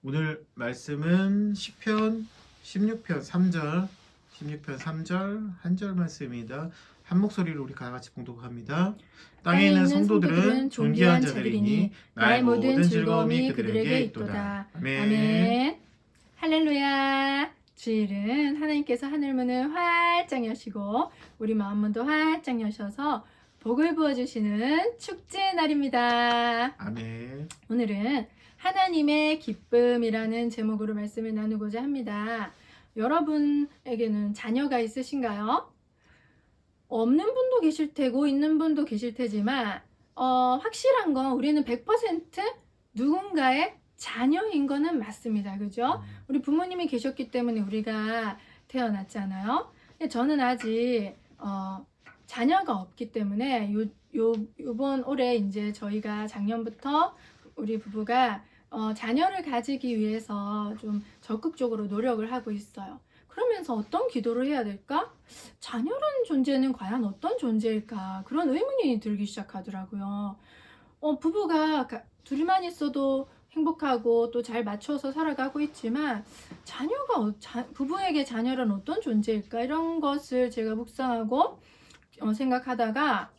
오늘 말씀은 시편 16편 3절, 16편 3절 한 절 말씀입니다. 한 목소리로 우리 다 같이 봉독합니다. 땅에 있는 성도들은 존귀한 자들이니 나의 모든 즐거움이 그들에게 있도다. 아멘. 할렐루야. 주일은 하나님께서 하늘 문을 활짝 여시고 우리 마음 문도 활짝 여셔서 복을 부어주시는 축제의 날입니다. 아멘. 오늘은 하나님의 기쁨이라는 제목으로 말씀을 나누고자 합니다. 여러분에게는 자녀가 있으신가요? 없는 분도 계실 테고 있는 분도 계실 테지만 확실한 건 우리는 100% 누군가의 자녀인 거는 맞습니다. 그죠? 우리 부모님이 계셨기 때문에 우리가 태어났잖아요. 저는 아직 자녀가 없기 때문에 요번 올해 이제 저희가 작년부터 우리 부부가 자녀를 가지기 위해서 좀 적극적으로 노력을 하고 있어요. 그러면서 어떤 기도를 해야 될까? 자녀라는 존재는 과연 어떤 존재일까? 그런 의문이 들기 시작하더라고요. 부부가 둘이만 있어도 행복하고 또 잘 맞춰서 살아가고 있지만 부부에게 자녀는 어떤 존재일까? 이런 것을 제가 묵상하고 생각하다가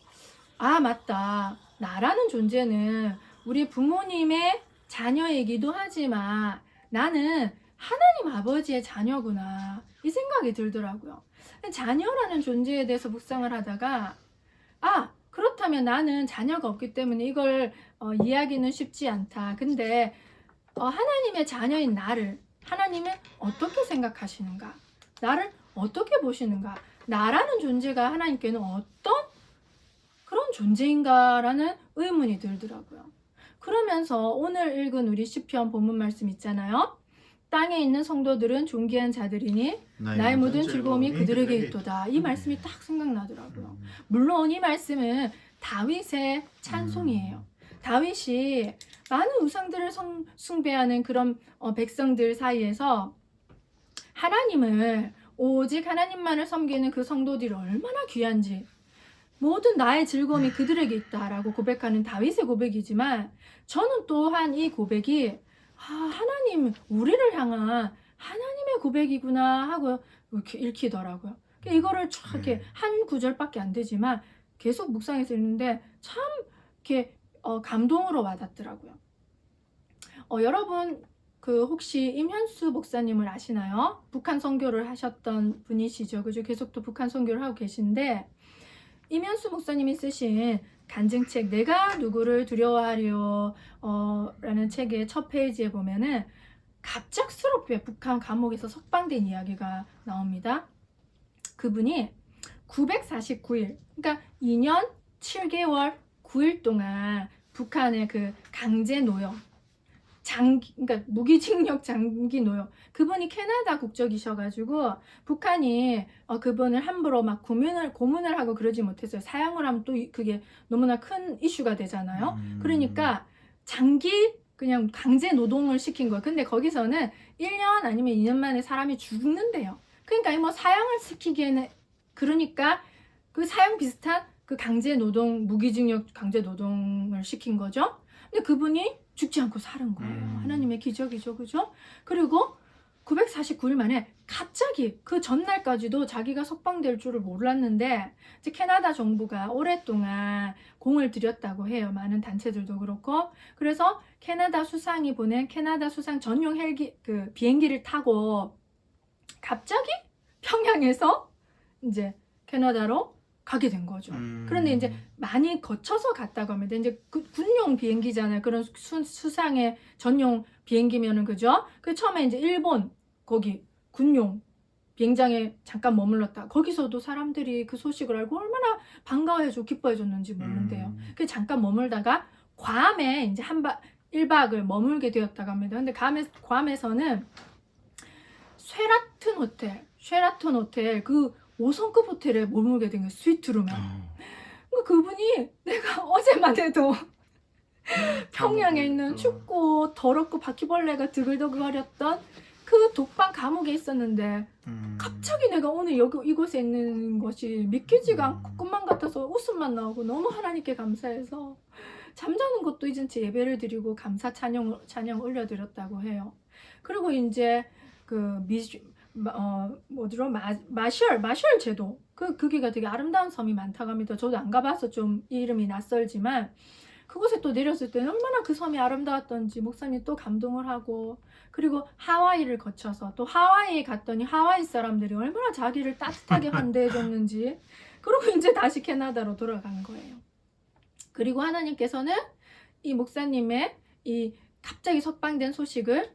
맞다. 나라는 존재는 우리 부모님의 자녀이기도 하지만 나는 하나님 아버지의 자녀구나 이 생각이 들더라고요. 자녀라는 존재에 대해서 묵상을 하다가 그렇다면 나는 자녀가 없기 때문에 이걸 이해하기는 쉽지 않다. 근데 하나님의 자녀인 나를 하나님은 어떻게 생각하시는가? 나를 어떻게 보시는가? 나라는 존재가 하나님께는 어떤 그런 존재인가라는 의문이 들더라고요. 그러면서 오늘 읽은 우리 시편 본문 말씀 있잖아요. 땅에 있는 성도들은 존귀한 자들이니 나의 모든 즐거움이 그들에게 있도다. 이 말씀이 딱 생각나더라고요. 물론 이 말씀은 다윗의 찬송이에요. 다윗이 많은 우상들을 숭배하는 그런 백성들 사이에서 하나님을 오직 하나님만을 섬기는 그 성도들이 얼마나 귀한지 모든 나의 즐거움이 그들에게 있다라고 고백하는 다윗의 고백이지만 저는 또한 이 고백이 하나님 우리를 향한 하나님의 고백이구나 하고 이렇게 읽히더라고요. 이거를 쫙 이렇게 한 구절밖에 안 되지만 계속 묵상해서 읽는데 참 이렇게 감동으로 와닿더라고요. 여러분 혹시 임현수 목사님을 아시나요? 북한 선교를 하셨던 분이시죠. 그죠? 계속 또 북한 선교를 하고 계신데 임현수 목사님이 쓰신 간증책 내가 누구를 두려워하리요 라는 책의 첫 페이지에 보면은 갑작스럽게 북한 감옥에서 석방된 이야기가 나옵니다. 그분이 949일 그러니까 2년 7개월 9일 동안 북한의 그 강제 노역 그러니까 무기징역 장기 노역 그분이 캐나다 국적이셔가지고 북한이 그분을 함부로 막 고문을 하고 그러지 못했어요. 사형을 하면 또 그게 너무나 큰 이슈가 되잖아요. 그러니까 장기 그냥 강제 노동을 시킨 거예요. 근데 거기서는 1년 아니면 2년 만에 사람이 죽는데요. 그러니까 뭐 사형을 시키기에는 그러니까 그 사형 비슷한 그 강제 노동 무기징역 강제 노동을 시킨 거죠. 근데 그분이 죽지 않고 사는 거예요. 하나님의 기적이죠. 그죠? 그리고 949일 만에 갑자기 그 전날까지도 자기가 석방될 줄을 몰랐는데 이제 캐나다 정부가 오랫동안 공을 들였다고 해요. 많은 단체들도 그렇고. 그래서 캐나다 수상이 보낸 캐나다 수상 전용 비행기를 타고 갑자기 평양에서 이제 캐나다로 가게 된 거죠. 그런데 이제 많이 거쳐서 갔다고 합니다. 이제 군용 비행기잖아요. 그런 수상의 전용 비행기면은 그죠? 그 처음에 이제 일본 거기 군용 비행장에 잠깐 머물렀다. 거기서도 사람들이 그 소식을 알고 얼마나 반가워해주고 기뻐해줬는지 모르는데요. 그 잠깐 머물다가 괌에 이제 1박을 머물게 되었다고 합니다. 근데 괌에서는 쉐라톤 호텔 그 5성급 호텔에 머물게 된 거예요. 스위트룸에. 그분이 내가 어제만 해도 평양에 있는 춥고 더럽고 바퀴벌레가 드글드글거렸던 그 그 독방 감옥에 있었는데 갑자기 내가 오늘 여기 이곳에 있는 것이 믿기지가 않고 꿈만 같아서 웃음만 나오고 너무 하나님께 감사해서 잠자는 것도 이젠 제 예배를 드리고 감사 찬양 올려드렸다고 해요. 그리고 이제 그 마셜 제도 거기가 되게 아름다운 섬이 많다고 합니다. 저도 안 가봐서 좀 이름이 낯설지만 그곳에 또 내렸을 때는 얼마나 그 섬이 아름다웠던지 목사님 또 감동을 하고, 그리고 하와이를 거쳐서 또 하와이에 갔더니 하와이 사람들이 얼마나 자기를 따뜻하게 환대해 줬는지, 그리고 이제 다시 캐나다로 돌아간 거예요. 그리고 하나님께서는 이 목사님의 이 갑자기 석방된 소식을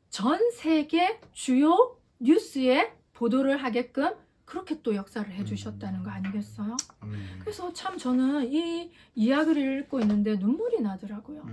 전 세계 주요 뉴스에 보도를 하게끔 그렇게 또 역사를 해주셨다는 거 아니겠어요? 그래서 참 저는 이 이야기를 읽고 있는데 눈물이 나더라고요.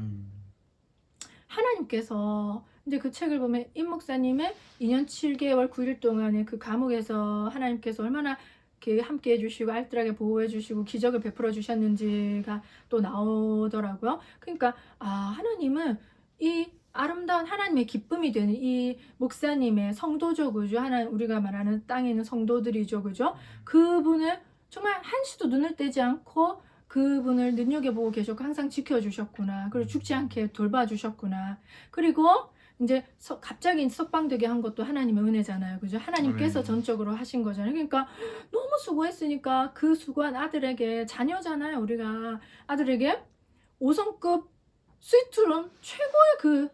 하나님께서 이제 그 책을 보면 임 목사님의 2년 7개월 9일 동안의 그 감옥에서 하나님께서 얼마나 이렇게 함께 해주시고 알뜰하게 보호해 주시고 기적을 베풀어 주셨는지가 또 나오더라고요. 그러니까 하나님은 이 아름다운 하나님의 기쁨이 되는 이 목사님의 성도죠, 그죠? 우리가 말하는 땅에 있는 성도들이죠, 그죠? 그분을 정말 한시도 눈을 떼지 않고 그분을 눈여겨보고 계셨고 항상 지켜주셨구나. 그리고 죽지 않게 돌봐주셨구나. 그리고 이제 갑자기 석방되게 한 것도 하나님의 은혜잖아요, 그죠? 하나님께서 전적으로 하신 거잖아요. 그러니까 너무 수고했으니까 그 수고한 아들에게, 자녀잖아요, 우리가. 아들에게 5성급 스위트룸 최고의 그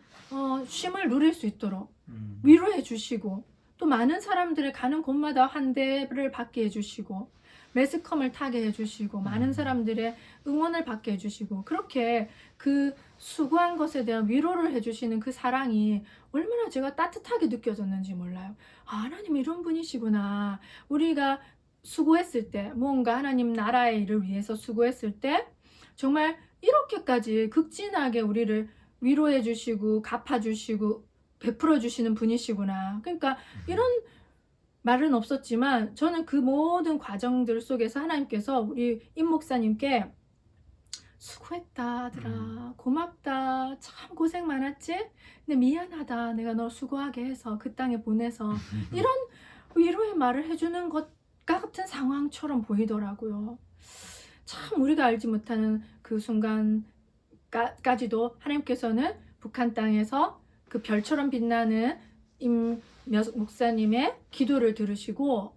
쉼을 누릴 수 있도록 위로해 주시고, 또 많은 사람들의 가는 곳마다 환대를 받게 해주시고 매스컴을 타게 해주시고 많은 사람들의 응원을 받게 해주시고, 그렇게 그 수고한 것에 대한 위로를 해주시는 그 사랑이 얼마나 제가 따뜻하게 느껴졌는지 몰라요. 하나님 이런 분이시구나. 우리가 수고했을 때, 뭔가 하나님 나라의 일을 위해서 수고했을 때 정말 이렇게까지 극진하게 우리를 위로해 주시고 갚아 주시고 베풀어 주시는 분이시구나. 그러니까 이런 말은 없었지만 저는 그 모든 과정들 속에서 하나님께서 우리 임 목사님께 수고했다 아들아, 고맙다, 참 고생 많았지, 근데 미안하다, 내가 너 수고하게 해서 그 땅에 보내서, 이런 위로의 말을 해주는 것 같은 상황처럼 보이더라고요. 참 우리가 알지 못하는 그 순간까지도 하나님께서는 북한 땅에서 그 별처럼 빛나는 임 목사님의 기도를 들으시고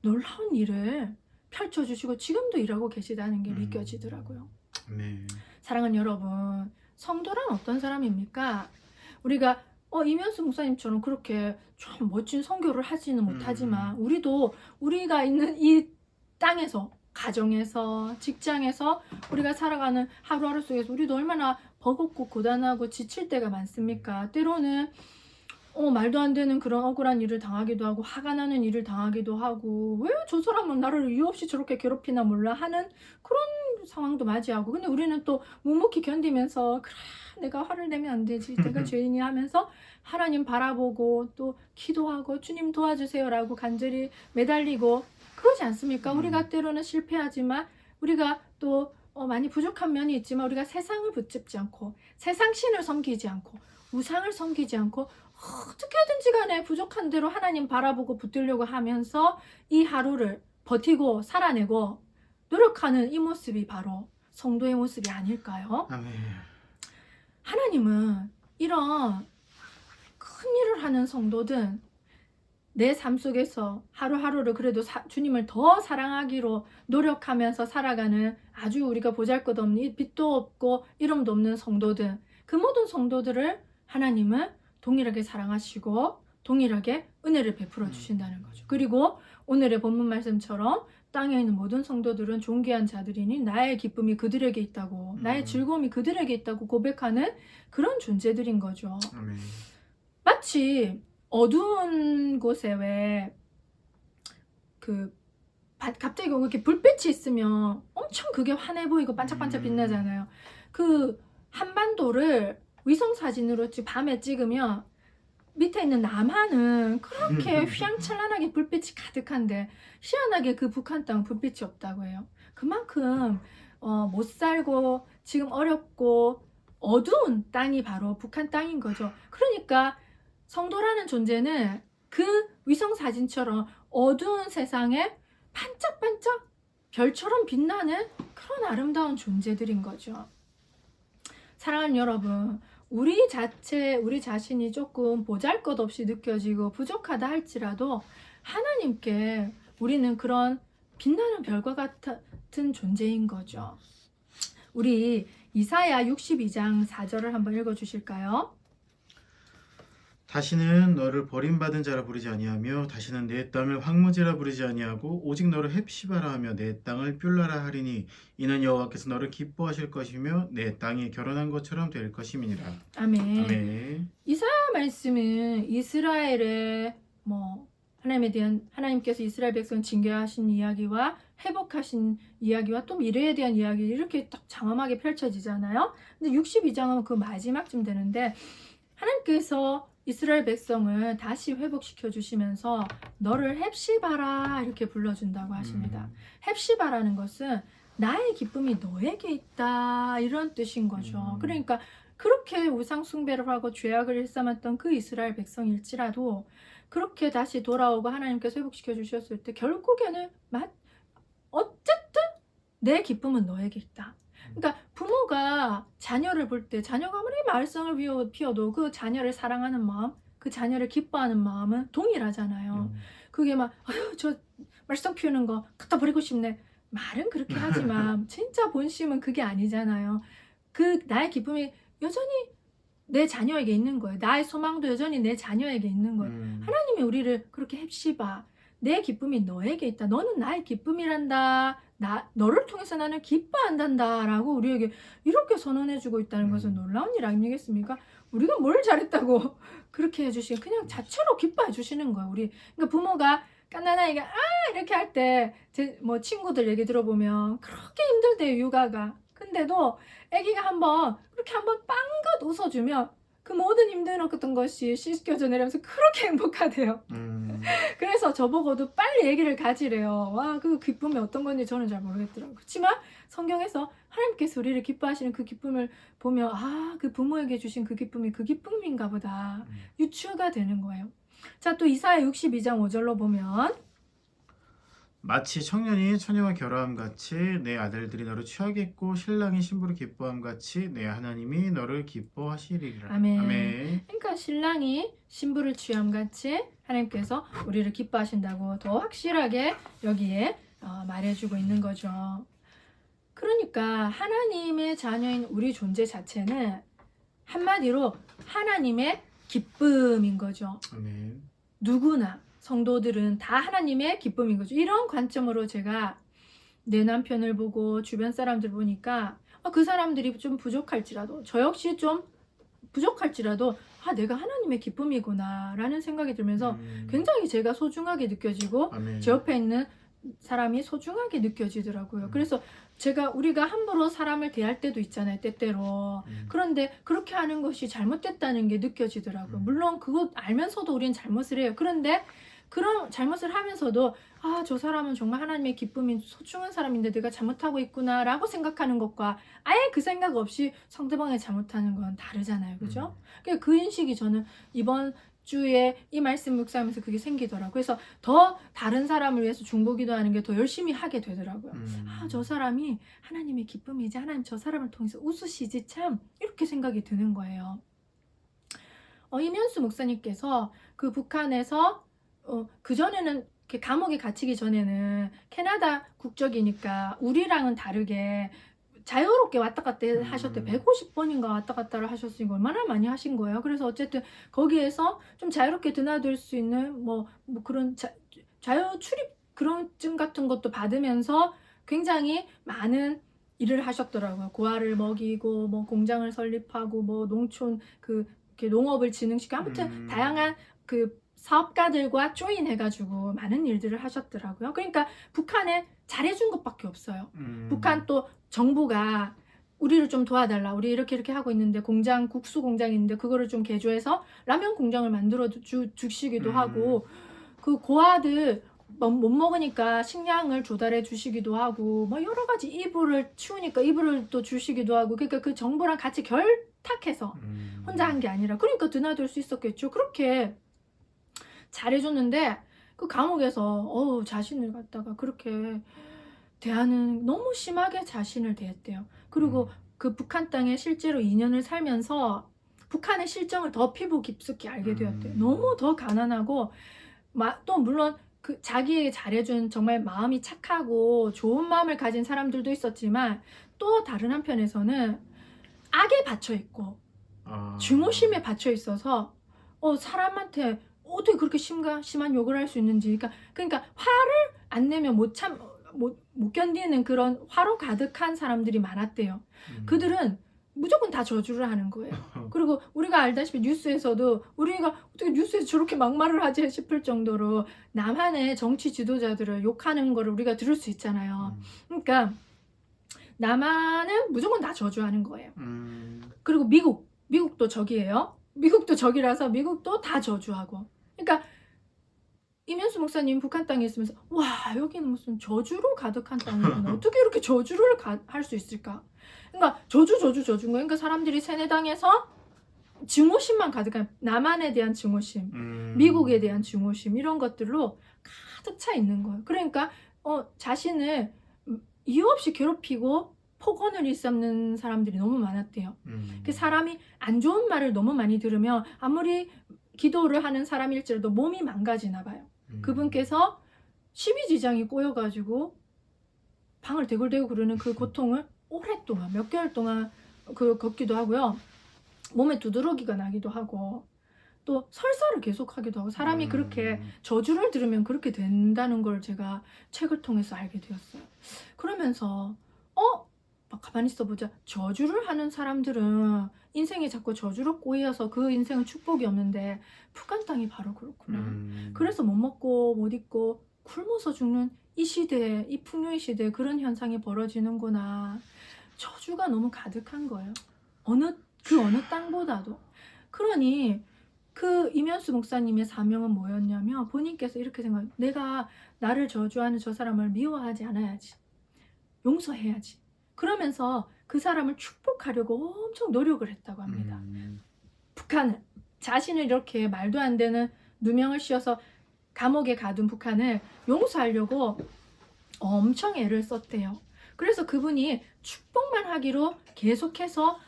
놀라운 일을 펼쳐주시고 지금도 일하고 계시다는 게 느껴지더라고요. 네. 사랑하는 여러분, 성도란 어떤 사람입니까? 우리가 이면수 목사님처럼 그렇게 좀 멋진 선교를 하지는 못하지만 우리도 우리가 있는 이 땅에서, 가정에서, 직장에서 우리가 살아가는 하루하루 속에서 우리도 얼마나 버겁고 고단하고 지칠 때가 많습니까? 때로는 말도 안 되는 그런 억울한 일을 당하기도 하고 화가 나는 일을 당하기도 하고, 왜 저 사람은 나를 이유 없이 저렇게 괴롭히나 몰라 하는 그런 상황도 맞이하고, 근데 우리는 또 묵묵히 견디면서 그래 내가 화를 내면 안 되지, 내가 죄인이 하면서 하나님 바라보고 또 기도하고 주님 도와주세요 라고 간절히 매달리고 그러지 않습니까? 우리가 때로는 실패하지만 우리가 또 많이 부족한 면이 있지만 우리가 세상을 붙잡지 않고 세상 신을 섬기지 않고 우상을 섬기지 않고 어떻게든지 간에 부족한 대로 하나님 바라보고 붙들려고 하면서 이 하루를 버티고 살아내고 노력하는 이 모습이 바로 성도의 모습이 아닐까요? 아멘. 하나님은 이런 큰 일을 하는 성도든 내 삶 속에서 하루하루를 그래도 주님을 더 사랑하기로 노력하면서 살아가는 아주 우리가 보잘것없는 빛도 없고 이름도 없는 성도든, 그 모든 성도들을 하나님은 동일하게 사랑하시고 동일하게 은혜를 베풀어 주신다는 거죠. 그리고 오늘의 본문 말씀처럼 땅에 있는 모든 성도들은 존귀한 자들이니 나의 기쁨이 그들에게 있다고, 나의 즐거움이 그들에게 있다고 고백하는 그런 존재들인 거죠. 아멘. 마치 어두운 곳에 왜 갑자기 이렇게 불빛이 있으면 엄청 그게 환해 보이고 반짝반짝 빛나잖아요. 그 한반도를 위성 사진으로 밤에 찍으면 밑에 있는 남한은 그렇게 휘황찬란하게 불빛이 가득한데 희한하게 그 북한 땅은 불빛이 없다고 해요. 그만큼 못 살고 지금 어렵고 어두운 땅이 바로 북한 땅인 거죠. 그러니까 성도라는 존재는 그 위성 사진처럼 어두운 세상에 반짝반짝 별처럼 빛나는 그런 아름다운 존재들인 거죠. 사랑하는 여러분, 우리 자신이 조금 보잘것없이 느껴지고 부족하다 할지라도 하나님께 우리는 그런 빛나는 별과 같은 존재인 거죠. 우리 이사야 62장 4절을 한번 읽어주실까요? 다시는 너를 버림받은 자라 부르지 아니하며 다시는 내 땅을 황무지라 부르지 아니하고 오직 너를 헵시바라 하며 내 땅을 뷸라라 하리니 이는 여호와께서 너를 기뻐하실 것이며 내 땅이 결혼한 것처럼 될 것임이니라. 아멘. 아멘. 이사야 말씀은 이스라엘의 하나님께서 이스라엘 백성 징계하신 이야기와 회복하신 이야기와 또 미래에 대한 이야기 이렇게 딱 장엄하게 펼쳐지잖아요. 근데 62장은 그 마지막쯤 되는데 하나님께서 이스라엘 백성을 다시 회복시켜 주시면서 너를 헵시바라 이렇게 불러준다고 하십니다. 헵시바라는 것은 나의 기쁨이 너에게 있다 이런 뜻인 거죠. 그러니까 그렇게 우상 숭배를 하고 죄악을 일삼았던 그 이스라엘 백성일지라도 그렇게 다시 돌아오고 하나님께서 회복시켜 주셨을 때 결국에는 어쨌든 내 기쁨은 너에게 있다. 그러니까 부모가 자녀를 볼 때 자녀가 아무리 말썽을 피워도 그 자녀를 사랑하는 마음, 그 자녀를 기뻐하는 마음은 동일하잖아요. 그게 저 말썽 피우는 거 갖다 버리고 싶네. 말은 그렇게 하지만 진짜 본심은 그게 아니잖아요. 그 나의 기쁨이 여전히 내 자녀에게 있는 거예요. 나의 소망도 여전히 내 자녀에게 있는 거예요. 하나님이 우리를 그렇게 헵시바. 내 기쁨이 너에게 있다. 너는 나의 기쁨이란다. 너를 통해서 나는 기뻐한단다. 라고 우리에게 이렇게 선언해주고 있다는 것은 놀라운 일 아니겠습니까? 우리가 뭘 잘했다고 그렇게 해주시고 그냥 자체로 기뻐해 주시는 거예요. 그러니까 부모가 깐난아이가 이렇게 할 때 제 친구들 얘기 들어보면 그렇게 힘들대요, 육아가. 근데도 아기가 그렇게 한번 빵긋 웃어주면 그 모든 힘들었던 것이 씻겨져 내려면서 그렇게 행복하대요. 그래서 저보고도 빨리 아기를 가지래요. 그 기쁨이 어떤 건지 저는 잘 모르겠더라고요. 그렇지만 성경에서 하나님께서 우리를 기뻐하시는 그 기쁨을 보면 그 부모에게 주신 그 기쁨이 그 기쁨인가 보다 유추가 되는 거예요. 자, 또 이사야 62장 5절로 보면 마치 청년이 처녀와 결혼함 같이 내 아들들이 너를 취하겠고 신랑이 신부를 기뻐함 같이 내 하나님이 너를 기뻐하시리라. 아멘. 아멘. 그러니까 신랑이 신부를 취함 같이 하나님께서 우리를 기뻐하신다고 더 확실하게 여기에 말해주고 있는 거죠. 그러니까 하나님의 자녀인 우리 존재 자체는 한마디로 하나님의 기쁨인 거죠. 아멘. 누구나 성도들은 다 하나님의 기쁨인 거죠. 이런 관점으로 제가 내 남편을 보고 주변 사람들 보니까 그 사람들이 좀 부족할지라도 저 역시 좀 부족할지라도 내가 하나님의 기쁨이구나 라는 생각이 들면서 굉장히 제가 소중하게 느껴지고 아멘. 제 옆에 있는 사람이 소중하게 느껴지더라고요. 그래서 우리가 함부로 사람을 대할 때도 있잖아요, 때때로. 그런데 그렇게 하는 것이 잘못됐다는 게 느껴지더라고요. 물론 그거 알면서도 우리는 잘못을 해요. 그런데 그런 잘못을 하면서도 저 사람은 정말 하나님의 기쁨이 소중한 사람인데 내가 잘못하고 있구나 라고 생각하는 것과 아예 그 생각 없이 상대방이 잘못하는 건 다르잖아요. 그죠? 그 인식이 저는 이번 주에 이 말씀 묵상하면서 그게 생기더라고요. 그래서 더 다른 사람을 위해서 중보기도하는 게 더 열심히 하게 되더라고요. 저 사람이 하나님의 기쁨이지, 하나님 저 사람을 통해서 웃으시지 참, 이렇게 생각이 드는 거예요. 임현수 목사님께서 그 북한에서 그전에는 이렇게 감옥에 갇히기 전에는 캐나다 국적이니까 우리랑은 다르게 자유롭게 왔다 갔다 하셨대. 150번인가 왔다 갔다를 하셨으니까 얼마나 많이 하신 거예요. 그래서 어쨌든 거기에서 좀 자유롭게 드나들 수 있는 그런 자유 출입 그런증 같은 것도 받으면서 굉장히 많은 일을 하셨더라고요. 고아를 먹이고 공장을 설립하고 농촌 이렇게 농업을 진흥시키고 아무튼 다양한 사업가들과 조인해가지고 많은 일들을 하셨더라고요. 그러니까 북한에 잘해준 것밖에 없어요. 북한 또 정부가 우리를 좀 도와달라. 우리 이렇게 하고 있는데 국수 공장이 있는데 그거를 좀 개조해서 라면 공장을 만들어 주시기도 하고 그 고아들 못 먹으니까 식량을 조달해 주시기도 하고 여러 가지 이불을 추우니까 이불을 또 주시기도 하고 그러니까 그 정부랑 같이 부탁해서 혼자 한 게 아니라 그러니까 드나들 수 있었겠죠. 그렇게 잘해줬는데 그 감옥에서 자신을 갖다가 그렇게 대하는 너무 심하게 자신을 대했대요. 그리고 그 북한 땅에 실제로 2년을 살면서 북한의 실정을 더 피부 깊숙이 알게 되었대요. 너무 더 가난하고 또 물론 그 자기에게 잘해준 정말 마음이 착하고 좋은 마음을 가진 사람들도 있었지만 또 다른 한편에서는 악에 받쳐 있고 증오심에 받쳐 있어서 사람한테 어떻게 그렇게 심한 욕을 할 수 있는지 그러니까 화를 안 내면 못 견디는 그런 화로 가득한 사람들이 많았대요. 그들은 무조건 다 저주를 하는 거예요. 그리고 우리가 알다시피 뉴스에서도 우리가 어떻게 뉴스에서 저렇게 막말을 하지 싶을 정도로 남한의 정치 지도자들을 욕하는 거를 우리가 들을 수 있잖아요. 그러니까 남한은 무조건 다 저주하는 거예요. 그리고 미국도 적이에요. 미국도 적이라서 미국도 다 저주하고. 그러니까 이면수 목사님 북한 땅에 있으면서 와 여기는 무슨 저주로 가득한 땅이구나. 어떻게 이렇게 저주를 할 수 있을까? 그러니까 저주인 거예요. 그러니까 사람들이 세뇌당해서 증오심만 가득한 남한에 대한 증오심, 미국에 대한 증오심 이런 것들로 가득 차 있는 거예요. 그러니까 자신을 이유 없이 괴롭히고 폭언을 일삼는 사람들이 너무 많았대요. 그 사람이 안 좋은 말을 너무 많이 들으면 아무리 기도를 하는 사람일지라도 몸이 망가지나 봐요. 그분께서 십이지장이 꼬여가지고 방을 대굴대굴 구르는 그 고통을 오랫동안 몇 개월 동안 걷기도 하고요. 몸에 두드러기가 나기도 하고 또 설사를 계속하기도 하고 사람이 그렇게 저주를 들으면 그렇게 된다는 걸 제가 책을 통해서 알게 되었어요. 그러면서 막 가만히 있어보자. 저주를 하는 사람들은 인생이 자꾸 저주로 꼬여서 그 인생은 축복이 없는데 북한 땅이 바로 그렇구나. 그래서 못 먹고 못 입고 굶어서 죽는 이 시대에 이 풍요의 시대에 그런 현상이 벌어지는구나. 저주가 너무 가득한 거예요. 어느 땅보다도. 그러니 그 이면수 목사님의 사명은 뭐였냐면 본인께서 이렇게 생각해요. 내가 나를 저주하는 저 사람을 미워하지 않아야지. 용서해야지. 그러면서 그 사람을 축복하려고 엄청 노력을 했다고 합니다. 북한은 자신을 이렇게 말도 안 되는 누명을 씌워서 감옥에 가둔 북한을 용서하려고 엄청 애를 썼대요. 그래서 그분이 축복만 하기로 계속해서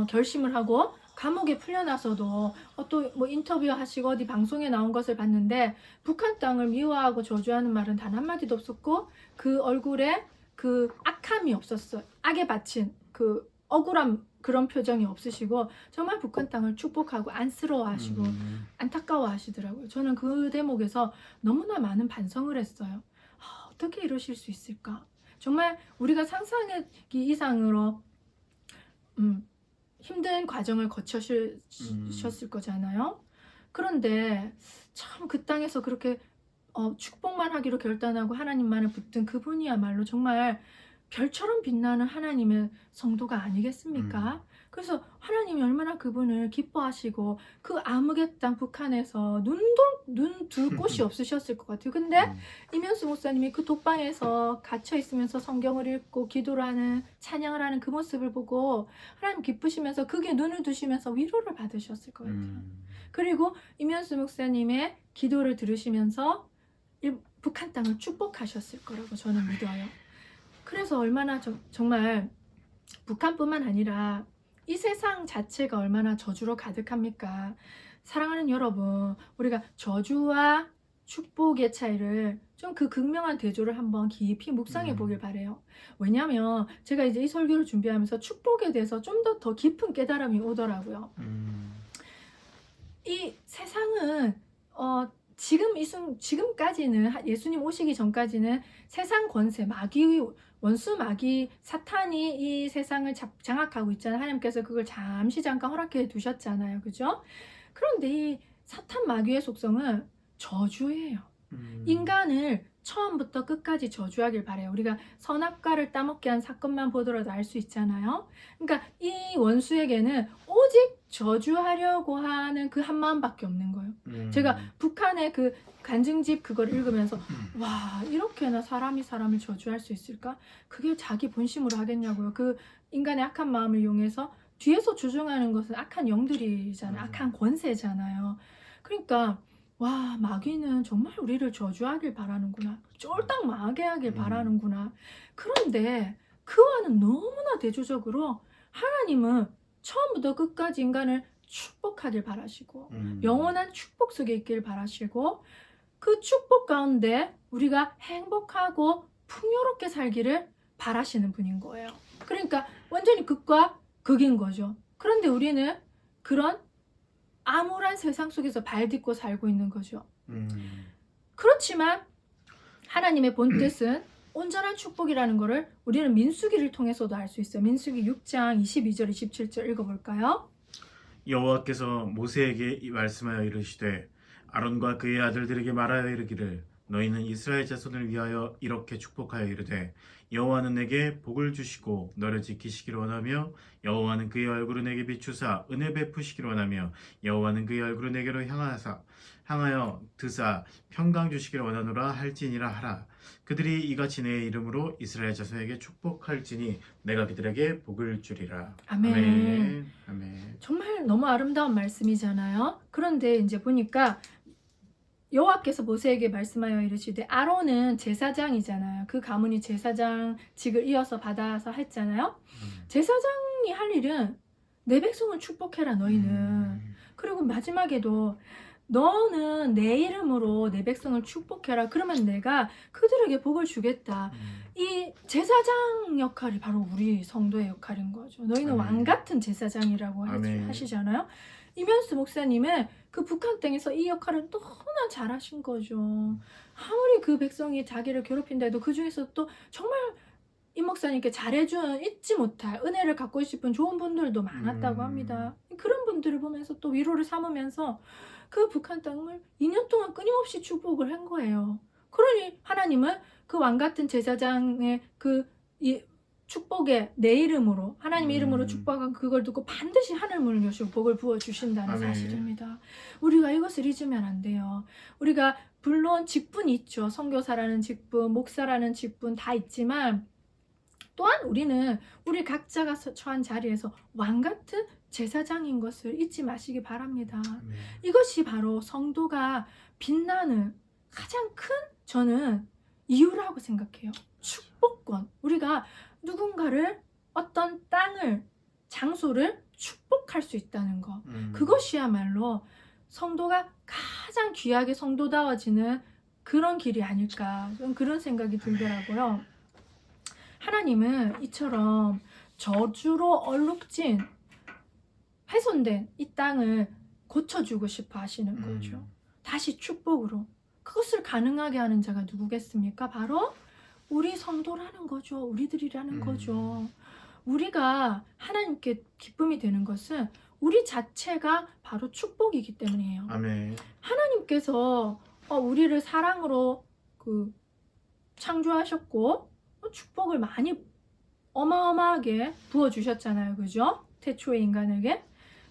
결심을 하고 감옥에 풀려나서도 또 뭐 인터뷰 하시고 어디 방송에 나온 것을 봤는데 북한 땅을 미워하고 저주하는 말은 단 한마디도 없었고 그 얼굴에 그 악함이 없었어요. 악에 바친 그 억울한 그런 표정이 없으시고 정말 북한 땅을 축복하고 안쓰러워하시고 안타까워하시더라고요. 저는 그 대목에서 너무나 많은 반성을 했어요. 어떻게 이러실 수 있을까? 정말 우리가 상상하기 이상으로 힘든 과정을 거쳐셨을 거잖아요. 그런데 참 그 땅에서 그렇게 축복만 하기로 결단하고 하나님만을 붙든 그분이야말로 정말 별처럼 빛나는 하나님의 성도가 아니겠습니까? 그래서 하나님이 얼마나 그분을 기뻐하시고 그 아무개 땅 북한에서 눈 둘 곳이 없으셨을 것 같아요. 근데 이면수 목사님이 그 독방에서 갇혀 있으면서 성경을 읽고 기도를 하는 찬양을 하는 그 모습을 보고 하나님 기쁘시면서 그게 눈을 두시면서 위로를 받으셨을 것 같아요. 그리고 이면수 목사님의 기도를 들으시면서 북한 땅을 축복하셨을 거라고 저는 믿어요. 그래서 얼마나 정말 북한뿐만 아니라 이 세상 자체가 얼마나 저주로 가득합니까? 사랑하는 여러분, 우리가 저주와 축복의 차이를 좀 그 극명한 대조를 한번 깊이 묵상해 보길 바래요. 왜냐하면 제가 이제 이 설교를 준비하면서 축복에 대해서 좀 더 깊은 깨달음이 오더라고요. 이 세상은 지금까지는 예수님 오시기 전까지는 세상 권세, 원수 마귀 사탄이 이 세상을 장악하고 있잖아요. 하나님께서 그걸 잠깐 허락해 두셨잖아요. 그죠? 그런데 이 사탄 마귀의 속성은 저주예요. 인간을 처음부터 끝까지 저주하길 바래요. 우리가 선악과를 따먹게 한 사건만 보더라도 알 수 있잖아요. 그러니까 이 원수에게는 오직 저주하려고 하는 그 한 마음밖에 없는 거예요. 제가 북한의 그 간증집 그걸 읽으면서 와 이렇게나 사람이 사람을 저주할 수 있을까? 그게 자기 본심으로 하겠냐고요. 그 인간의 악한 마음을 이용해서 뒤에서 조종하는 것은 악한 영들이잖아요. 악한 권세잖아요. 그러니까 와, 마귀는 정말 우리를 저주하길 바라는구나. 쫄딱 망하게 하길 바라는구나. 그런데 그와는 너무나 대조적으로 하나님은 처음부터 끝까지 인간을 축복하길 바라시고 영원한 축복 속에 있길 바라시고 그 축복 가운데 우리가 행복하고 풍요롭게 살기를 바라시는 분인 거예요. 그러니까 완전히 극과 극인 거죠. 그런데 우리는 그런 암울한 세상 속에서 발 딛고 살고 있는 거죠. 그렇지만 하나님의 본뜻은 온전한 축복이라는 것을 우리는 민수기를 통해서도 알 수 있어요. 민수기 6장 22절 27절 읽어볼까요? 여호와께서 모세에게 말씀하여 이르시되 아론과 그의 아들들에게 말하여 이르기를 너희는 이스라엘 자손을 위하여 이렇게 축복하여 이르되 여호와는 내게 복을 주시고 너를 지키시기를 원하며 여호와는 그의 얼굴을 내게 비추사 은혜 베푸시기를 원하며 여호와는 그의 얼굴을 내게로 향하여 드사 평강 주시기를 원하노라 할지니라 하라. 그들이 이같이 내 이름으로 이스라엘 자손에게 축복할지니 내가 그들에게 복을 주리라. 아멘. 아멘. 아멘. 정말 너무 아름다운 말씀이잖아요. 그런데 이제 보니까 여호와께서 모세에게 말씀하여 이르시되 아론은 제사장이잖아요. 그 가문이 제사장직을 이어서 받아서 했잖아요. 제사장이 할 일은 내 백성을 축복해라 너희는. 그리고 마지막에도 너는 내 이름으로 내 백성을 축복해라. 그러면 내가 그들에게 복을 주겠다. 이 제사장 역할이 바로 우리 성도의 역할인 거죠. 너희는 아멘. 왕 같은 제사장이라고 아멘. 하시잖아요. 이면수 목사님은 그 북한 땅에서 이 역할을 너무나 잘하신 거죠. 아무리 그 백성이 자기를 괴롭힌데도 그 중에서 또 정말 이 목사님께 잘해준 잊지 못할 은혜를 갖고 싶은 좋은 분들도 많았다고 합니다. 그런 분들을 보면서 또 위로를 삼으면서 그 북한 땅을 2년 동안 끊임없이 축복을 한 거예요. 그러니 하나님은 그 왕 같은 제사장의 이 축복에 내 이름으로 하나님의 이름으로 축복한 그걸 듣고 반드시 하늘 문을 여시고 복을 부어 주신다는 아멘. 사실입니다. 우리가 이것을 잊으면 안 돼요. 우리가 물론 직분이 있죠. 선교사라는 직분, 목사라는 직분 다 있지만 또한 우리는 우리 각자가 처한 자리에서 왕 같은 제사장인 것을 잊지 마시기 바랍니다. 아멘. 이것이 바로 성도가 빛나는 가장 큰 저는 이유라고 생각해요. 축복권. 우리가 누군가를 어떤 땅을 장소를 축복할 수 있다는 것. 그것이야말로 성도가 가장 귀하게 성도다워지는 그런 길이 아닐까. 좀 그런 생각이 들더라고요. 하나님은 이처럼 저주로 얼룩진 훼손된 이 땅을 고쳐주고 싶어 하시는 거죠. 다시 축복으로. 그것을 가능하게 하는 자가 누구겠습니까? 바로 우리 성도라는 거죠. 우리들이라는 거죠. 우리가 하나님께 기쁨이 되는 것은 우리 자체가 바로 축복이기 때문이에요. 아멘. 하나님께서 우리를 사랑으로 창조하셨고 축복을 많이 어마어마하게 부어주셨잖아요. 그죠? 태초의 인간에게.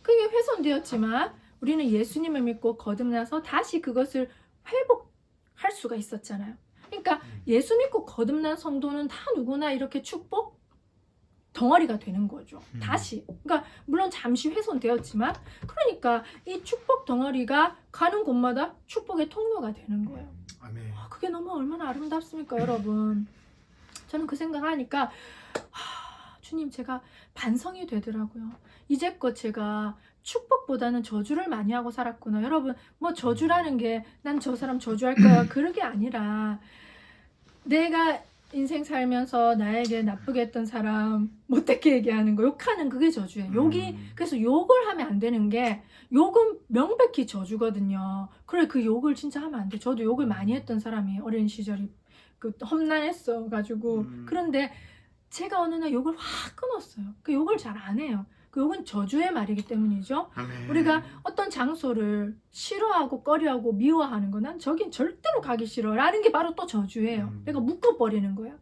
그게 훼손되었지만 우리는 예수님을 믿고 거듭나서 다시 그것을 회복할 수가 있었잖아요. 그러니까 예수 믿고 거듭난 성도는 다 누구나 이렇게 축복 덩어리가 되는 거죠. 다시. 그러니까 물론 잠시 훼손되었지만 그러니까 이 축복 덩어리가 가는 곳마다 축복의 통로가 되는 거예요. 아멘. 그게 너무 얼마나 아름답습니까, 여러분. 저는 그 생각하니까 주님 제가 반성이 되더라고요. 이제껏 제가 축복보다는 저주를 많이 하고 살았구나. 여러분 뭐 저주라는 게 난 저 사람 저주할 거야 그런 게 아니라 내가 인생 살면서 나에게 나쁘게 했던 사람 못되게 얘기하는 거 욕하는 그게 저주예요. 욕이 그래서 욕을 하면 안 되는 게 욕은 명백히 저주거든요. 그래 그 욕을 진짜 하면 안 돼. 저도 욕을 많이 했던 사람이에요. 어린 시절이 험난했어 가지고 그런데 제가 어느 날 욕을 확 끊었어요. 그 욕을 잘 안 해요. 그 욕은 저주의 말이기 때문이죠. 아멘. 우리가 어떤 장소를 싫어하고 꺼려하고 미워하는 거 난 저긴 절대로 가기 싫어 라는 게 바로 또 저주예요. 내가 묶어버리는 거야.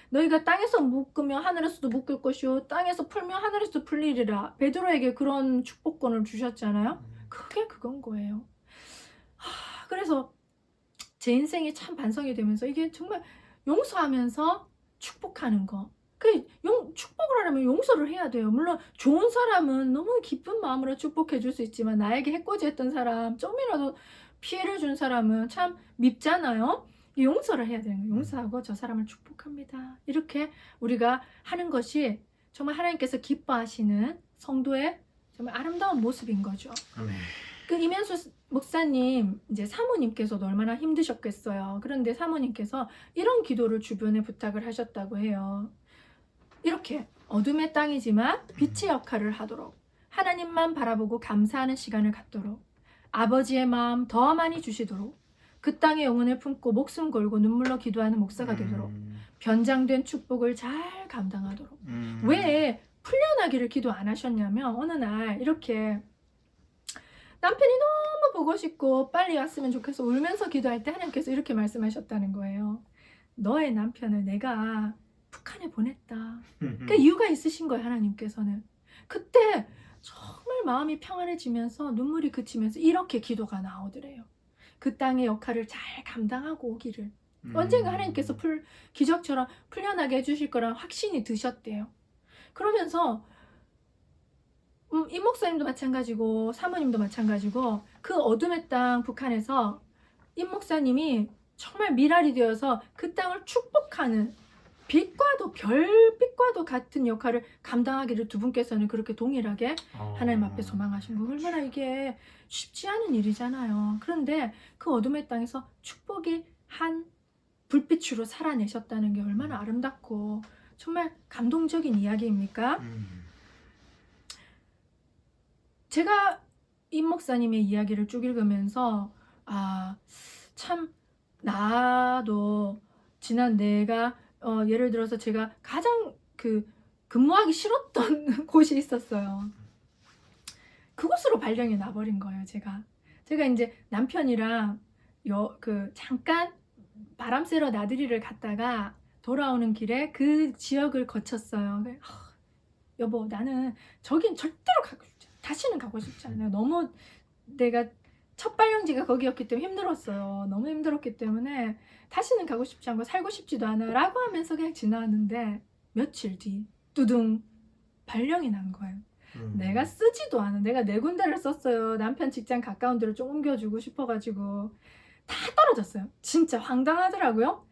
너희가 땅에서 묶으면 하늘에서도 묶을 것이요 땅에서 풀면 하늘에서도 풀리리라. 베드로에게 그런 축복권을 주셨잖아요. 그게 그건 거예요. 그래서 제 인생이 참 반성이 되면서 이게 정말 용서하면서 축복하는 거 축복을 하려면 용서를 해야 돼요. 물론 좋은 사람은 너무 기쁜 마음으로 축복해 줄 수 있지만 나에게 해코지했던 사람, 좀이라도 피해를 준 사람은 참 밉잖아요. 용서를 해야 되는 거예요. 용서하고 저 사람을 축복합니다. 이렇게 우리가 하는 것이 정말 하나님께서 기뻐하시는 성도의 정말 아름다운 모습인 거죠. 아멘. 그 이면수 목사님 이제 사모님께서도 얼마나 힘드셨겠어요. 그런데 사모님께서 이런 기도를 주변에 부탁을 하셨다고 해요. 이렇게 어둠의 땅이지만 빛의 역할을 하도록 하나님만 바라보고 감사하는 시간을 갖도록 아버지의 마음 더 많이 주시도록 그 땅의 영혼을 품고 목숨 걸고 눈물로 기도하는 목사가 되도록 변장된 축복을 잘 감당하도록. 왜 풀려나기를 기도 안 하셨냐면 어느 날 이렇게 남편이 너무 보고 싶고 빨리 왔으면 좋겠어 울면서 기도할 때 하나님께서 이렇게 말씀하셨다는 거예요. 너의 남편을 내가 북한에 보냈다. 그러니까 이유가 있으신 거예요. 하나님께서는. 그때 정말 마음이 평안해지면서 눈물이 그치면서 이렇게 기도가 나오더래요. 그 땅의 역할을 잘 감당하고 오기를. 언젠가 하나님께서 기적처럼 풀려나게 해주실 거란 확신이 드셨대요. 그러면서 이 목사님도 마찬가지고 사모님도 마찬가지고 그 어둠의 땅 북한에서 임 목사님이 정말 미랄이 되어서 그 땅을 축복하는 빛과도 별빛과도 같은 역할을 감당하기를 두 분께서는 그렇게 동일하게 하나님 앞에 소망하신 거 얼마나 이게 쉽지 않은 일이잖아요. 그런데 그 어둠의 땅에서 축복이 한 불빛으로 살아내셨다는 게 얼마나 아름답고 정말 감동적인 이야기입니까? 제가 임 목사님의 이야기를 쭉 읽으면서 참 나도 지난 내가 예를 들어서 제가 가장 근무하기 싫었던 곳이 있었어요. 그곳으로 발령이 나버린 거예요. 제가 이제 남편이랑 잠깐 바람 쐬러 나들이를 갔다가 돌아오는 길에 그 지역을 거쳤어요. 여보 나는 저긴 절대로 가고 싶지 않아. 다시는 가고 싶지 않아요. 너무 내가 첫 발령지가 거기였기 때문에 힘들었어요. 너무 힘들었기 때문에 다시는 가고 싶지 않고 살고 싶지도 않아 라고 하면서 그냥 지나왔는데 며칠 뒤 뚜둥 발령이 난 거예요. 내가 쓰지도 않아. 내가 네 군데를 썼어요. 남편 직장 가까운 데로 좀 옮겨주고 싶어가지고 다 떨어졌어요. 진짜 황당하더라고요.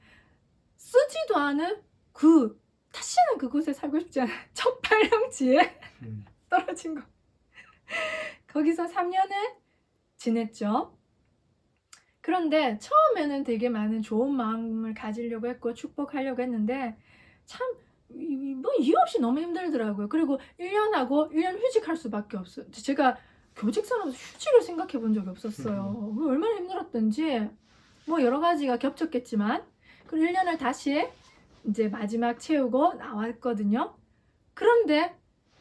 쓰지도 않은 다시는 그곳에 살고 싶지 않아. 첫 발령지에 떨어진 거. 거기서 3년을 지냈죠. 그런데 처음에는 되게 많은 좋은 마음을 가지려고 했고 축복하려고 했는데 참 뭐 이유 없이 너무 힘들더라고요. 그리고 1년 휴직할 수밖에 없어요. 제가 교직 산업에서 휴직을 생각해 본 적이 없었어요. 얼마나 힘들었던지 뭐 여러 가지가 겹쳤겠지만 그리고 1년을 다시 이제 마지막 채우고 나왔거든요. 그런데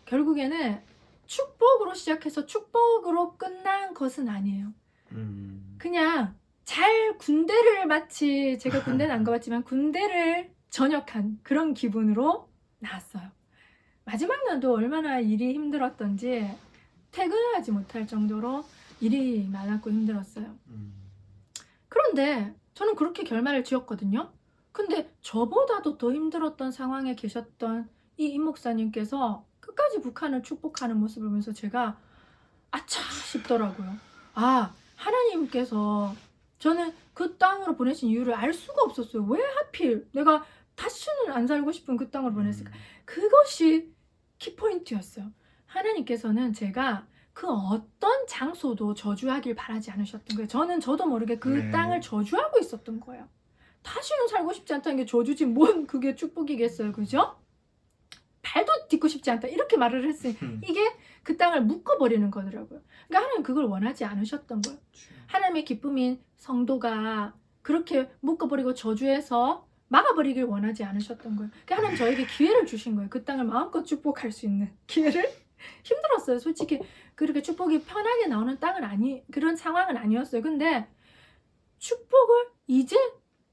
결국에는 축복으로 시작해서 축복으로 끝난 것은 아니에요. 그냥 군대를 마치 제가 군대는 안 가봤지만 군대를 전역한 그런 기분으로 나왔어요. 마지막 날도 얼마나 일이 힘들었던지 퇴근하지 못할 정도로 일이 많았고 힘들었어요. 그런데 저는 그렇게 결말을 지었거든요. 근데 저보다도 더 힘들었던 상황에 계셨던 이 임 목사님께서 끝까지 북한을 축복하는 모습을 보면서 제가 아차 싶더라고요. 하나님께서 저는 그 땅으로 보내신 이유를 알 수가 없었어요. 왜 하필 내가 다시는 안 살고 싶은 그 땅으로 보냈을까? 그것이 키포인트였어요. 하나님께서는 제가 그 어떤 장소도 저주하길 바라지 않으셨던 거예요. 저도 모르게 그 땅을 저주하고 있었던 거예요. 다시는 살고 싶지 않다는 게 저주지 뭔 그게 축복이겠어요. 그죠? 발도 딛고 싶지 않다 이렇게 말을 했으니 이게 그 땅을 묶어버리는 거더라고요. 그러니까 하나님 그걸 원하지 않으셨던 거예요. 하나님의 기쁨인 성도가 그렇게 묶어버리고 저주해서 막아버리길 원하지 않으셨던 거예요. 그러니까 하나님 저에게 기회를 주신 거예요. 그 땅을 마음껏 축복할 수 있는 기회를. 힘들었어요. 솔직히 그렇게 축복이 편하게 나오는 그런 상황은 아니었어요. 근데 축복을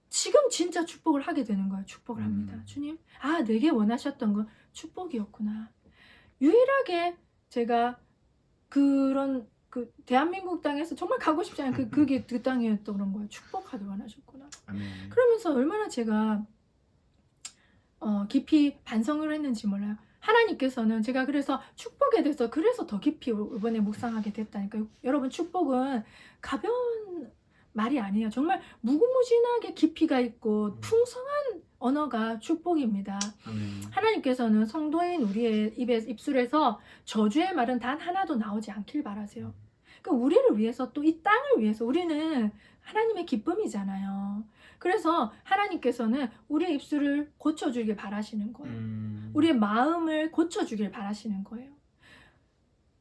지금 진짜 축복을 하게 되는 거예요. 축복을 합니다. 주님, 내게 원하셨던 건 축복이었구나. 유일하게 제가 그런 대한민국 땅에서 정말 가고 싶지 않은 그게 그 땅이었던 그런 거예요. 축복하길 원하셨구나. 아멘. 그러면서 얼마나 제가 깊이 반성을 했는지 몰라요. 하나님께서는 제가 그래서 축복에 대해서 그래서 더 깊이 이번에 묵상하게 됐다니까요. 여러분, 축복은 가벼운 말이 아니에요. 정말 무궁무진하게 깊이가 있고 풍성한 언어가 축복입니다. 아멘. 하나님께서는 성도인 우리의 입술에서 저주의 말은 단 하나도 나오지 않길 바라세요. 그러니까 우리를 위해서, 또 이 땅을 위해서, 우리는 하나님의 기쁨이잖아요. 그래서 하나님께서는 우리의 입술을 고쳐주길 바라시는 거예요. 우리의 마음을 고쳐주길 바라시는 거예요.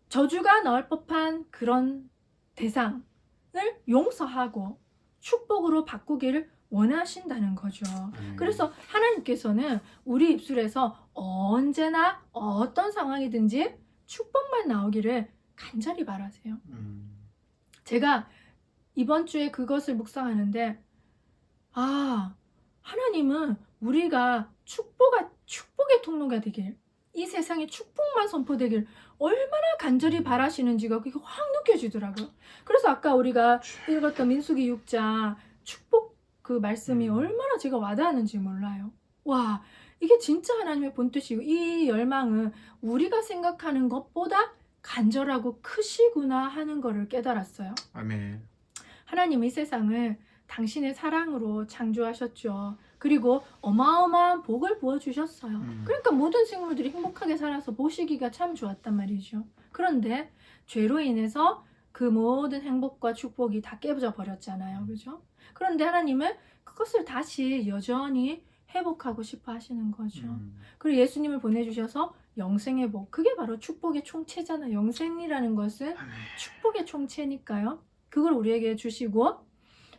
저주가 나올 법한 그런 대상을 용서하고 축복으로 바꾸기를 원하신다는 거죠. 그래서 하나님께서는 우리 입술에서 언제나 어떤 상황이든지 축복만 나오기를 간절히 바라세요. 제가 이번 주에 그것을 묵상하는데, 하나님은 우리가 축복의 통로가 되길, 이 세상에 축복만 선포되길 얼마나 간절히 바라시는지가 그게 확 느껴지더라고요. 그래서 아까 우리가 읽었던 민수기 6장 축복 그 말씀이 얼마나 제가 와닿았는지 몰라요. 와, 이게 진짜 하나님의 본뜻이고, 이 열망은 우리가 생각하는 것보다 간절하고 크시구나 하는 것을 깨달았어요. 아멘. 하나님이 이 세상을 당신의 사랑으로 창조하셨죠. 그리고 어마어마한 복을 부어주셨어요. 그러니까 모든 생물들이 행복하게 살아서 보시기가 참 좋았단 말이죠. 그런데 죄로 인해서 그 모든 행복과 축복이 다 깨져 버렸잖아요. 그죠? 그런데 하나님은 그것을 다시 여전히 회복하고 싶어 하시는 거죠. 그리고 예수님을 보내주셔서 영생의 복, 그게 바로 축복의 총체잖아요. 영생이라는 것은 축복의 총체니까요. 그걸 우리에게 주시고,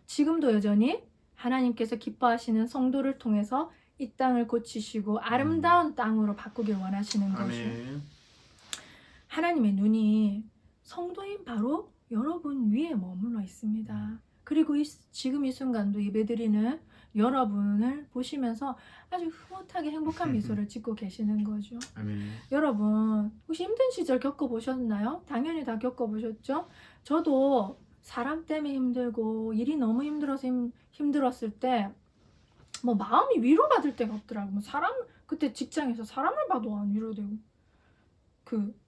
지금도 여전히 하나님께서 기뻐하시는 성도를 통해서 이 땅을 고치시고 아름다운 땅으로 바꾸길 원하시는 거죠. 하나님의 눈이 성도인 바로 여러분 위에 머물러 있습니다. 그리고 지금 이 순간도 예배드리는 여러분을 보시면서 아주 흐뭇하게 행복한 미소를 짓고 계시는 거죠. 아멘. 여러분, 혹시 힘든 시절 겪어보셨나요? 당연히 다 겪어보셨죠? 저도 사람 때문에 힘들고 일이 너무 힘들어서 힘들었을 때 뭐 마음이 위로받을 데가 없더라고요. 뭐 그때 직장에서 사람을 봐도 안 위로되고, 그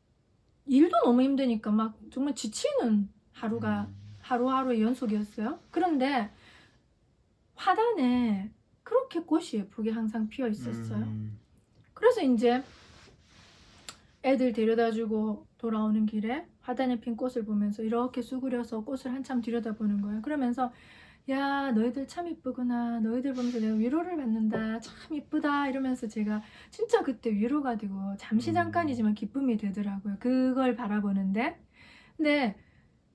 일도 너무 힘드니까 막 정말 지치는 하루가 하루하루의 연속이었어요. 그런데 화단에 그렇게 꽃이 예쁘게 항상 피어 있었어요. 그래서 이제 애들 데려다주고 돌아오는 길에 화단에 핀 꽃을 보면서 이렇게 수그려서 꽃을 한참 들여다보는 거예요. 그러면서 야, 너희들 참 이쁘구나. 너희들 보면서 내가 위로를 받는다. 참 이쁘다. 이러면서 제가 진짜 그때 위로가 되고 잠시 잠깐이지만 기쁨이 되더라고요. 그걸 바라보는데. 근데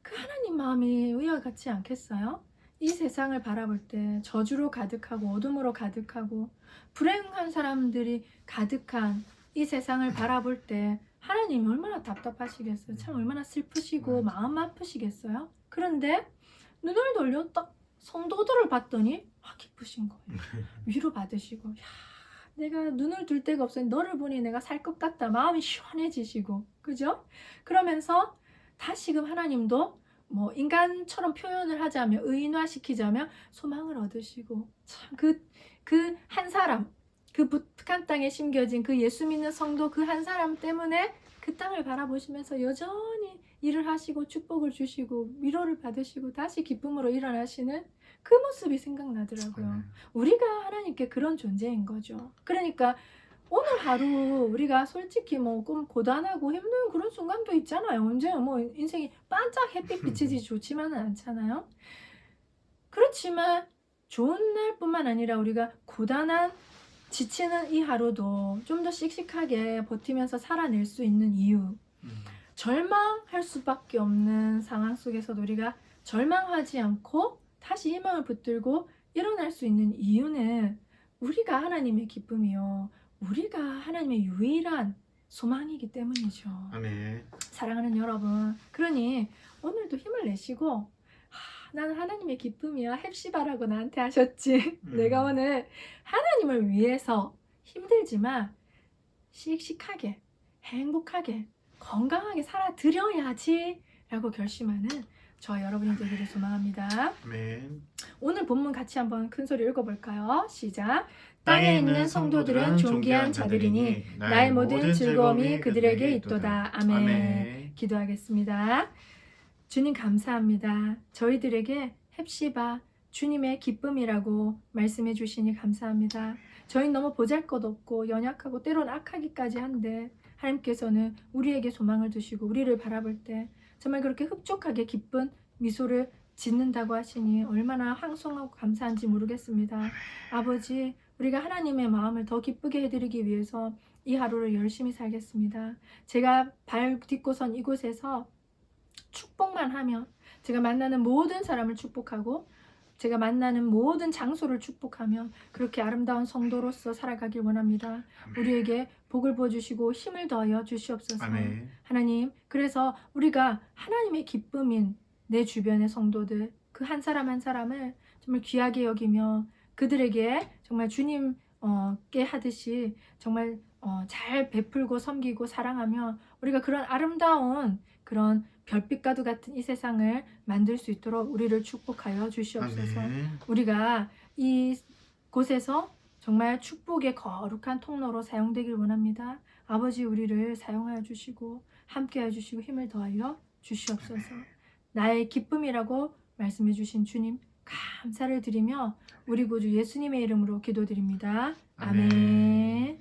그 하나님 마음이 의와 같지 않겠어요? 이 세상을 바라볼 때 저주로 가득하고 어둠으로 가득하고 불행한 사람들이 가득한 이 세상을 바라볼 때 하나님이 얼마나 답답하시겠어요. 참 얼마나 슬프시고 마음 아프시겠어요. 그런데 눈을 돌려 딱 성도들을 봤더니 기쁘신 거예요. 위로 받으시고, 야, 내가 눈을 둘 데가 없으니 너를 보니 내가 살 것 같다. 마음이 시원해지시고, 그죠? 그러면서 다시금 하나님도 뭐 인간처럼 표현을 하자면, 의인화시키자면 소망을 얻으시고, 참 그 한 사람, 그 북한 땅에 심겨진 그 예수 믿는 성도 그 한 사람 때문에 그 땅을 바라보시면서 여전히 일을 하시고 축복을 주시고 위로를 받으시고 다시 기쁨으로 일어나시는 그 모습이 생각나더라고요. 우리가 하나님께 그런 존재인 거죠. 그러니까 오늘 하루 우리가 솔직히 뭐 고단하고 힘든 그런 순간도 있잖아요. 언제 뭐 인생이 반짝 햇빛 비치지 좋지만은 않잖아요. 그렇지만 좋은 날뿐만 아니라 우리가 고단한 지치는 이 하루도 좀 더 씩씩하게 버티면서 살아낼 수 있는 이유, 절망할 수밖에 없는 상황 속에서도 우리가 절망하지 않고 다시 희망을 붙들고 일어날 수 있는 이유는 우리가 하나님의 기쁨이요, 우리가 하나님의 유일한 소망이기 때문이죠. 아멘. 사랑하는 여러분, 그러니 오늘도 힘을 내시고, 나는 하나님의 기쁨이야, 헵시바라고 나한테 하셨지. 내가 오늘 하나님을 위해서 힘들지만 씩씩하게 행복하게 건강하게 살아드려야지 라고 결심하는 저 여러분이 되기를 소망합니다. 아멘. 오늘 본문 같이 한번 큰 소리 읽어볼까요? 시작. 땅에 있는 성도들은 존귀한 자들이니 나의 모든 즐거움이 그들에게 있도다. 아멘. 아멘. 기도하겠습니다. 주님 감사합니다. 저희들에게 헵시바 주님의 기쁨이라고 말씀해 주시니 감사합니다. 저희는 너무 보잘것없고 연약하고 때론 악하기까지 한데 하나님께서는 우리에게 소망을 두시고 우리를 바라볼 때 정말 그렇게 흡족하게 기쁜 미소를 짓는다고 하시니 얼마나 황송하고 감사한지 모르겠습니다. 아버지, 우리가 하나님의 마음을 더 기쁘게 해드리기 위해서 이 하루를 열심히 살겠습니다. 제가 발 딛고 선 이곳에서 축복만 하면 제가 만나는 모든 사람을 축복하고 제가 만나는 모든 장소를 축복하며 그렇게 아름다운 성도로서 살아가길 원합니다. 우리에게 복을 부어주시고 힘을 더하여 주시옵소서. 아멘. 하나님, 그래서 우리가 하나님의 기쁨인 내 주변의 성도들 그 한 사람 한 사람을 정말 귀하게 여기며 그들에게 정말 주님께 하듯이 정말 잘 베풀고 섬기고 사랑하며 우리가 그런 아름다운 그런 별빛과도 같은 이 세상을 만들 수 있도록 우리를 축복하여 주시옵소서. 아멘. 우리가 이 곳에서 정말 축복의 거룩한 통로로 사용되길 원합니다. 아버지, 우리를 사용하여 주시고 함께하여 주시고 힘을 더하여 주시옵소서. 나의 기쁨이라고 말씀해 주신 주님 감사를 드리며 우리 구주 예수님의 이름으로 기도드립니다. 아멘.